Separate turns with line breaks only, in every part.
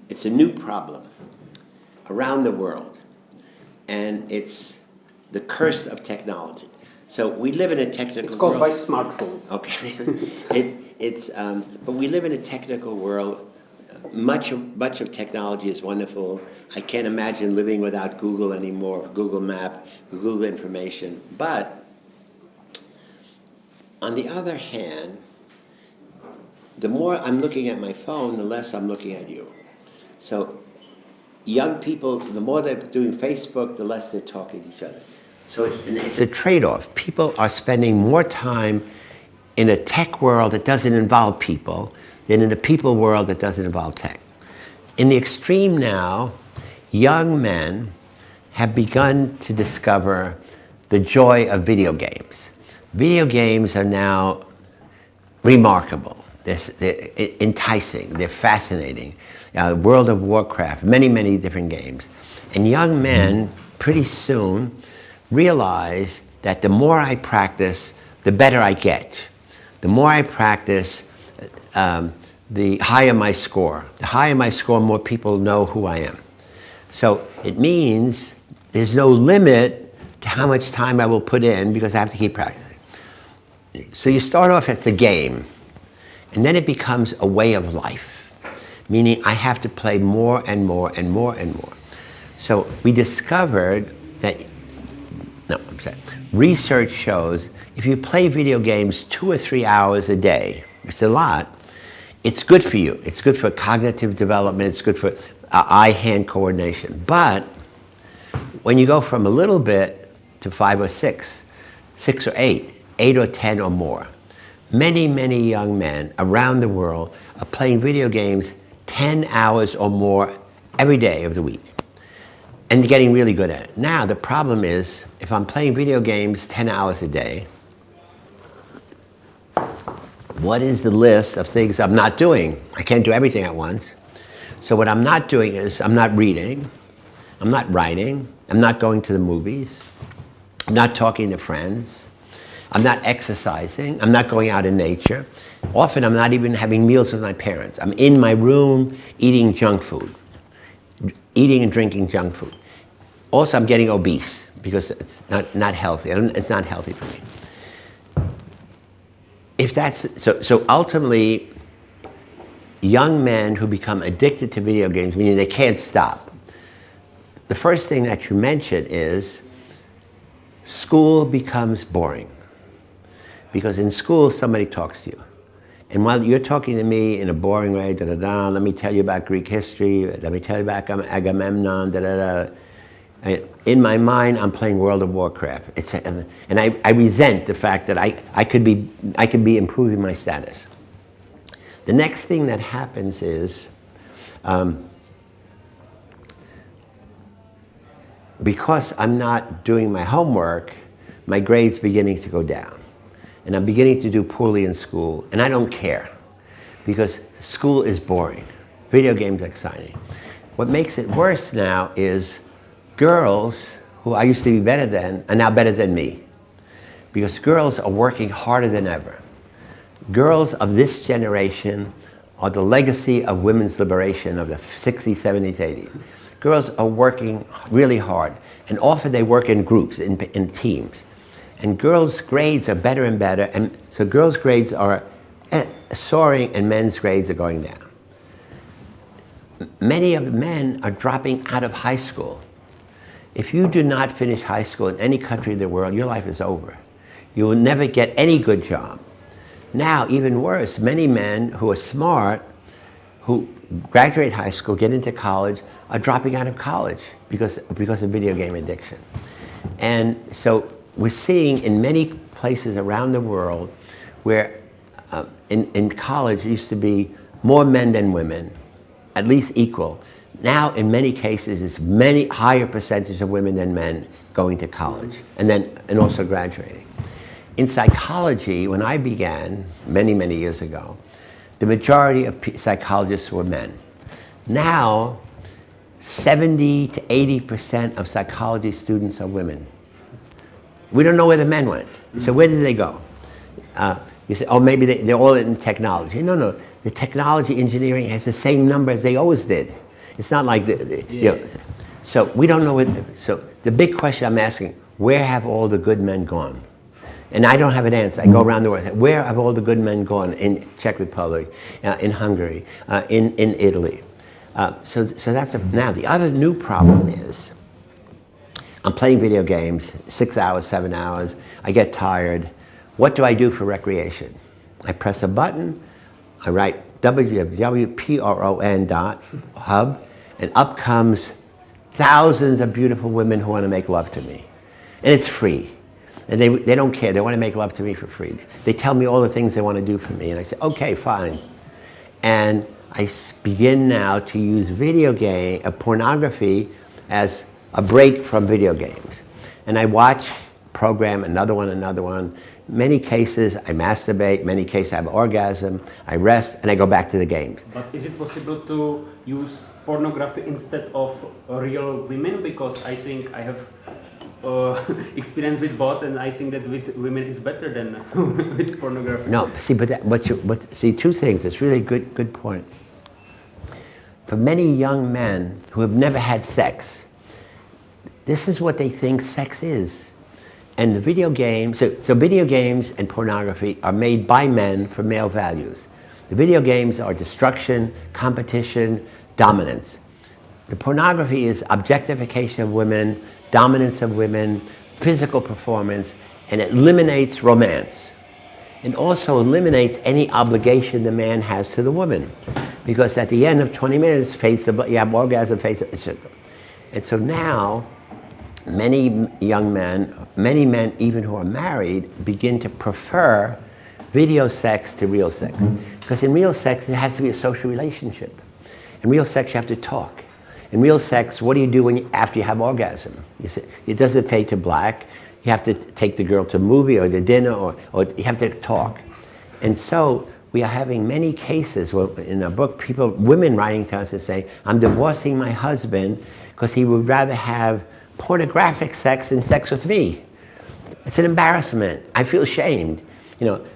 it's a new problem around the world, and it's the curse of technology. So we live in a technical world.
It's caused by smartphones.
Okay, but we live in a technical world. Much of technology is wonderful. I can't imagine living without Google anymore, Google Map, Google information. But on the other hand, the more I'm looking at my phone, the less I'm looking at you. So young people, the more they're doing Facebook, the less they're talking to each other. So it's a trade-off. People are spending more time in a tech world that doesn't involve people than in a people world that doesn't involve tech. In the extreme now, young men have begun to discover the joy of video games. Video games are now remarkable. They're enticing, they're fascinating. World of Warcraft, many different games. And young men pretty soon realize that the more I practice, the better I get. The more I practice, the higher my score. The higher my score, more people know who I am. So it means there's no limit to how much time I will put in because I have to keep practicing. So you start off as a game, and then it becomes a way of life, meaning I have to play more and more and more and more. So we discovered that, research shows if you play video games 2 or 3 hours a day, it's a lot, it's good for you. It's good for cognitive development, it's good for eye-hand coordination. But when you go from a little bit to 5 or 6, 6 or 8, 8 or 10 or more, many young men around the world are playing video games 10 hours or more every day of the week and getting really good at it. Now the problem is, if I'm playing video games 10 hours a day, what is the list of things I'm not doing? I can't do everything at once. So what I'm not doing is I'm not reading, I'm not writing, I'm not going to the movies, I'm not talking to friends, I'm not exercising, I'm not going out in nature. Often I'm not even having meals with my parents. I'm in my room eating junk food, eating and drinking junk food. Also, I'm getting obese because it's not healthy. It's not healthy for me. If that's so ultimately, young men who become addicted to video games, meaning they can't stop. The first thing that you mentioned is school becomes boring. Because in school, somebody talks to you. And while you're talking to me in a boring way, let me tell you about Greek history, let me tell you about Agamemnon, in my mind, I'm playing World of Warcraft. And I resent the fact that I could be improving my status. The next thing that happens is, because I'm not doing my homework, my grade's beginning to go down. And I'm beginning to do poorly in school, and I don't care, because school is boring. Video games are exciting. What makes it worse now is girls, who I used to be better than, are now better than me, because girls are working harder than ever. Girls of this generation are the legacy of women's liberation of the 60s, 70s, 80s. Girls are working really hard, and often they work in groups, in teams. And girls' grades are better and better, and so girls' grades are soaring and men's grades are going down. Many of the men are dropping out of high school. If you do not finish high school in any country in the world, your life is over. You will never get any good job. Now, even worse, many men who are smart, who graduate high school, get into college, are dropping out of college because of video game addiction. And so we're seeing in many places around the world where in college it used to be more men than women, at least equal. Now, in many cases, it's many higher percentage of women than men going to college and also graduating. In psychology, when I began many years ago, the majority of psychologists were men. Now, 70 to 80% of psychology students are women. We don't know where the men went. So where did they go? You say, oh, maybe they're all in technology. No. The technology engineering has the same number as they always did. It's not like you know, so we don't know what, so the big question I'm asking, where have all the good men gone? And I don't have an answer. I go around the world. Where have all the good men gone? In Czech Republic, in Hungary, in Italy. So that's now the other new problem is I'm playing video games 6 hours, 7 hours. I get tired. What do I do for recreation? I press a button. I write www.pron.hub, and up comes thousands of beautiful women who want to make love to me, and it's free. And they don't care. They want to make love to me for free. They tell me all the things they want to do for me. And I say, okay, fine. And I begin now to use pornography as a break from video games. And I watch, program, another one. Many cases I masturbate, many cases I have orgasm, I rest, and I go back to the games.
But is it possible to use pornography instead of real women? Because I think I have experience with both, and I think that with women is better than with pornography.
No, see, see, two things. It's really a good point. For many young men who have never had sex, this is what they think sex is. And the video games, so video games and pornography are made by men for male values. The video games are destruction, competition, dominance. The pornography is objectification of women, dominance of women, physical performance, and it eliminates romance. It also eliminates any obligation the man has to the woman. Because at the end of 20 minutes, you have orgasm, and so now, many young men, many men even who are married, begin to prefer video sex to real sex. Because in real sex, it has to be a social relationship. In real sex, you have to talk. In real sex, what do you do after you have orgasm? It doesn't fade to black. You have to take the girl to a movie or to dinner, or you have to talk. And so we are having many cases in our book, women writing to us and saying, I'm divorcing my husband because he would rather have pornographic sex than sex with me. It's an embarrassment. I feel shamed.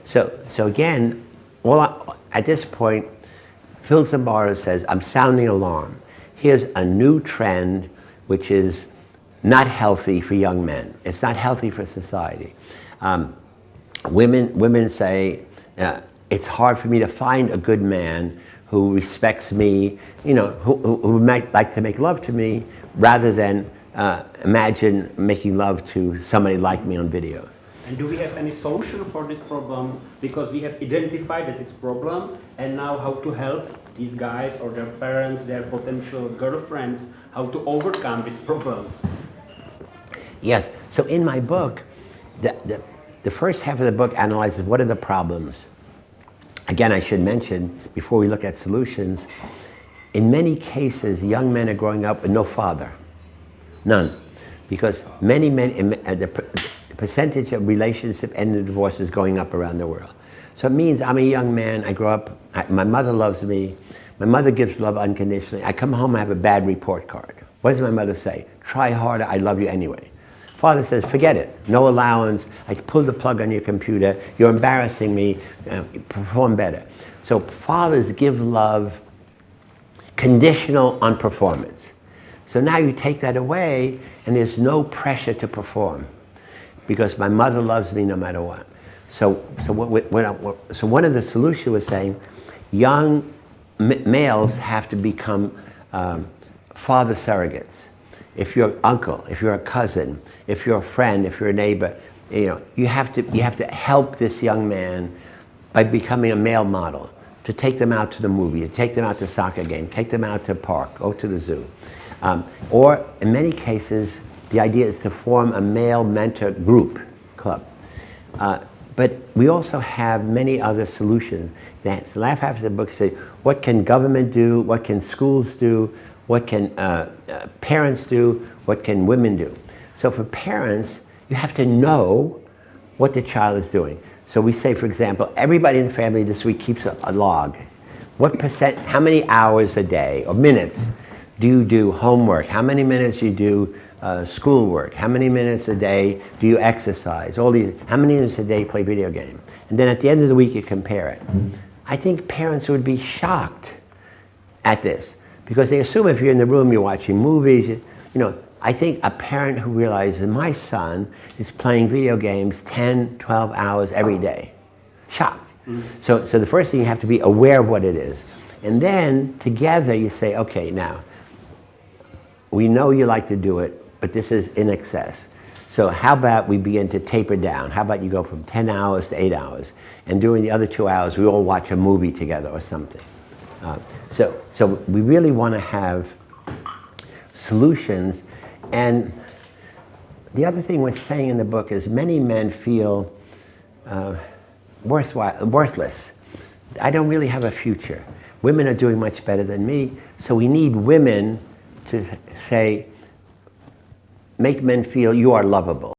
So again, at this point, Phillip Zimbardo says, I'm sounding alarm. Here's a new trend which is not healthy for young men. It's not healthy for society. Women say, it's hard for me to find a good man who respects me, who might like to make love to me, rather than imagine making love to somebody like me on video.
And do we have any solution for this problem? Because we have identified that it's a problem, and now how to help these guys or their parents, their potential girlfriends, how to overcome this problem?
Yes, so in my book, the first half of the book analyzes what are the problems. Again, I should mention, before we look at solutions, in many cases, young men are growing up with no father. None. Because many men, the percentage of relationship ending divorce is going up around the world. So it means I'm a young man, I grow up, my mother loves me, my mother gives love unconditionally. I come home, I have a bad report card. What does my mother say? Try harder, I love you anyway. Father says, forget it, no allowance, I pulled the plug on your computer, you're embarrassing me, perform better. So fathers give love conditional on performance. So now you take that away and there's no pressure to perform because my mother loves me no matter what. So one of the solutions was saying young males have to become father surrogates. If you're an uncle, if you're a cousin, if you're a friend, if you're a neighbor, you have to help this young man by becoming a male model, to take them out to the movie, to take them out to a soccer game, take them out to a park, go to the zoo. Or in many cases, the idea is to form a male mentor group, club. But we also have many other solutions. The last half of the book says, what can government do? What can schools do? What can parents do? What can women do? So for parents, you have to know what the child is doing. So we say, for example, everybody in the family this week keeps a log. What percent, how many hours a day or minutes do you do homework? How many minutes do you do schoolwork? How many minutes a day do you exercise? All these, how many minutes a day you play video game? And then at the end of the week you compare it. I think parents would be shocked at this Because they assume if you're in the room, you're watching movies. You know, I think a parent who realizes my son is playing video games 10, 12 hours every day. Shocked. So the first thing, you have to be aware of what it is. And then together you say, okay, now, we know you like to do it, but this is in excess. So how about we begin to taper down? How about you go from 10 hours to 8 hours? And during the other 2 hours, we all watch a movie together or something. So we really want to have solutions. And the other thing we're saying in the book is many men feel worthless. I don't really have a future. Women are doing much better than me, so we need women to say, make men feel you are lovable.